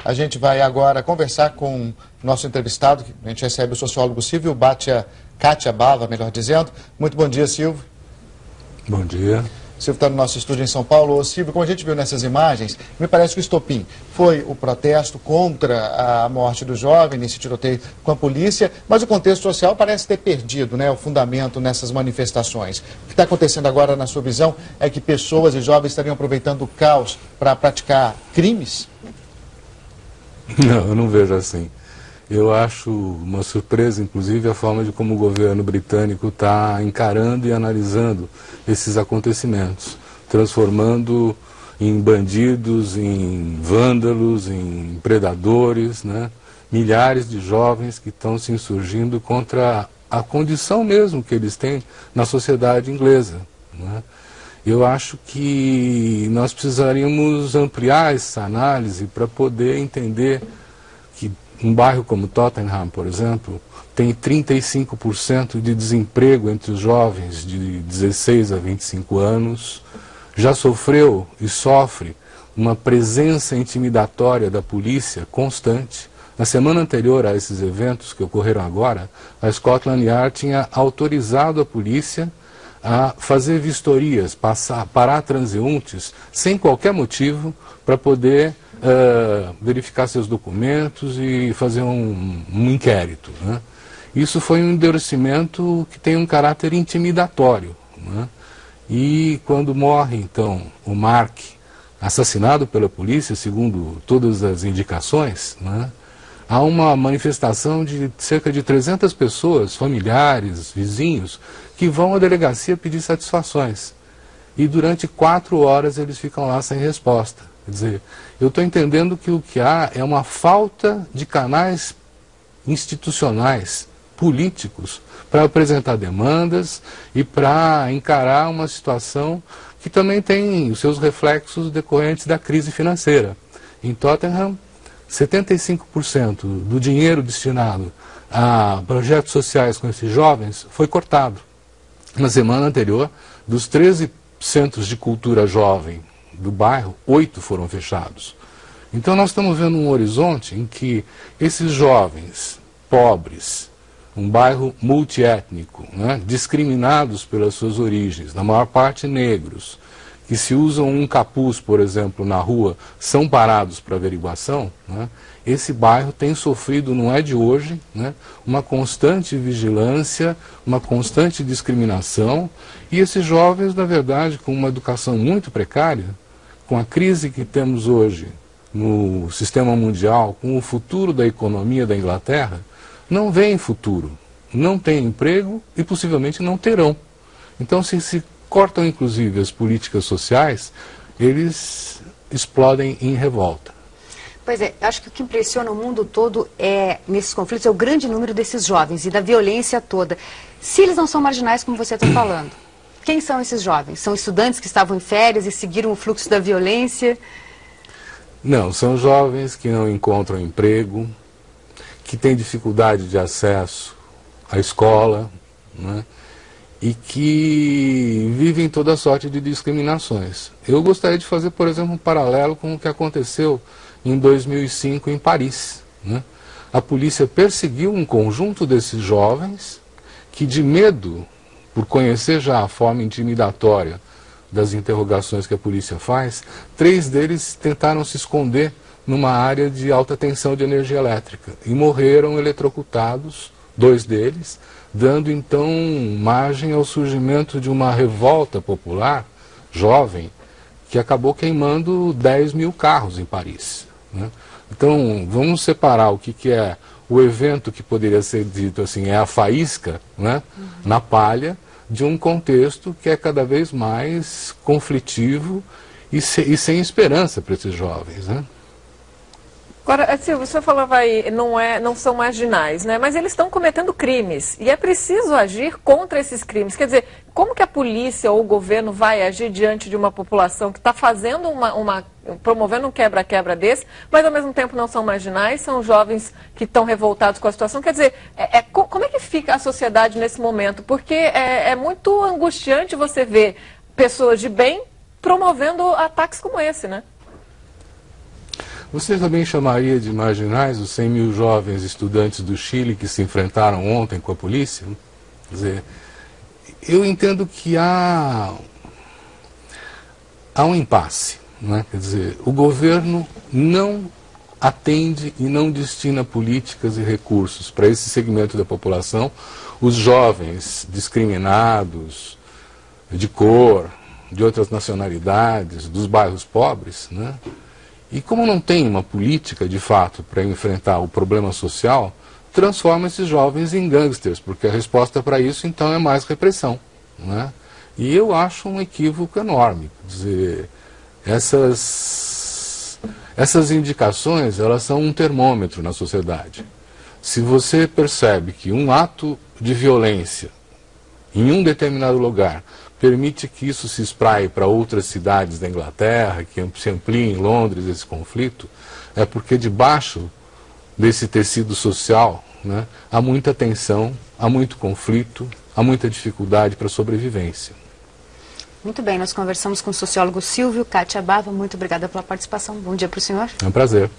A gente vai agora conversar com o nosso entrevistado, a gente recebe o sociólogo Silvio Kátia Bava, melhor dizendo. Muito bom dia, Silvio. Bom dia. Silvio está no nosso estúdio em São Paulo. Ô, Silvio, como a gente viu nessas imagens, me parece que o estopim foi o protesto contra a morte do jovem, nesse tiroteio com a polícia, mas o contexto social parece ter perdido, né, o fundamento nessas manifestações. O que está acontecendo agora, na sua visão, é que pessoas e jovens estariam aproveitando o caos para praticar crimes? Não, eu não vejo assim. Eu acho uma surpresa, inclusive, a forma de como o governo britânico está encarando e analisando esses acontecimentos, transformando em bandidos, em vândalos, em predadores, né? Milhares de jovens que estão se insurgindo contra a condição mesmo que eles têm na sociedade inglesa, né? Eu acho que nós precisaríamos ampliar essa análise para poder entender que um bairro como Tottenham, por exemplo, tem 35% de desemprego entre os jovens de 16 a 25 anos, já sofreu e sofre uma presença intimidatória da polícia constante. Na semana anterior a esses eventos que ocorreram agora, a Scotland Yard tinha autorizado a polícia a fazer vistorias, parar transeuntes, sem qualquer motivo, para poder verificar seus documentos e fazer um inquérito, né? Isso foi um endurecimento que tem um caráter intimidatório, né? E quando morre, então, o Mark, assassinado pela polícia, segundo todas as indicações, né, há uma manifestação de cerca de 300 pessoas, familiares, vizinhos, que vão à delegacia pedir satisfações. E durante 4 horas eles ficam lá sem resposta. Quer dizer, eu estou entendendo que o que há é uma falta de canais institucionais, políticos, para apresentar demandas e para encarar uma situação que também tem os seus reflexos decorrentes da crise financeira. Em Tottenham, 75% do dinheiro destinado a projetos sociais com esses jovens foi cortado. Na semana anterior, dos 13 centros de cultura jovem do bairro, 8 foram fechados. Então nós estamos vendo um horizonte em que esses jovens pobres, um bairro multiétnico, né, discriminados pelas suas origens, na maior parte negros, que se usam um capuz, por exemplo, na rua, são parados para averiguação, né, esse bairro tem sofrido, não é de hoje, né, uma constante vigilância, uma constante discriminação, e esses jovens, na verdade, com uma educação muito precária, com a crise que temos hoje no sistema mundial, com o futuro da economia da Inglaterra, não veem futuro, não têm emprego e possivelmente não terão. Então, se cortam inclusive as políticas sociais, eles explodem em revolta. Pois é, acho que o que impressiona o mundo todo nesses conflitos é o grande número desses jovens e da violência toda. Se eles não são marginais, como você está falando, quem são esses jovens? São estudantes que estavam em férias e seguiram o fluxo da violência? Não, são jovens que não encontram emprego, que têm dificuldade de acesso à escola, né, e que vivem toda sorte de discriminações. Eu gostaria de fazer, por exemplo, um paralelo com o que aconteceu em 2005 em Paris, né? A polícia perseguiu um conjunto desses jovens que, de medo, por conhecer já a forma intimidatória das interrogações que a polícia faz, 3 deles tentaram se esconder numa área de alta tensão de energia elétrica e morreram eletrocutados, 2 deles, dando então margem ao surgimento de uma revolta popular jovem que acabou queimando 10 mil carros em Paris, né? Então vamos separar o que é o evento que poderia ser dito assim, é a faísca, né, na palha, de um contexto que é cada vez mais conflitivo e sem esperança para esses jovens, né? Agora, Silvio, você falava aí, não são marginais, né? Mas eles estão cometendo crimes e é preciso agir contra esses crimes. Quer dizer, como que a polícia ou o governo vai agir diante de uma população que está fazendo promovendo um quebra-quebra desse, mas ao mesmo tempo não são marginais, são jovens que estão revoltados com a situação? Quer dizer, como é que fica a sociedade nesse momento? Porque é muito angustiante você ver pessoas de bem promovendo ataques como esse, né? Você também chamaria de marginais os 100 mil jovens estudantes do Chile que se enfrentaram ontem com a polícia? Quer dizer, eu entendo que há um impasse, né? Quer dizer, o governo não atende e não destina políticas e recursos para esse segmento da população, os jovens discriminados, de cor, de outras nacionalidades, dos bairros pobres, né? E como não tem uma política, de fato, para enfrentar o problema social, transforma esses jovens em gangsters, porque a resposta para isso, então, é mais repressão, né? E eu acho um equívoco enorme. Quer dizer, essas indicações, elas são um termômetro na sociedade. Se você percebe que um ato de violência em um determinado lugar permite que isso se espraie para outras cidades da Inglaterra, que se amplie em Londres esse conflito, é porque debaixo desse tecido social, né, há muita tensão, há muito conflito, há muita dificuldade para a sobrevivência. Muito bem, nós conversamos com o sociólogo Silvio Catiabava. Muito obrigada pela participação. Bom dia para o senhor. É um prazer.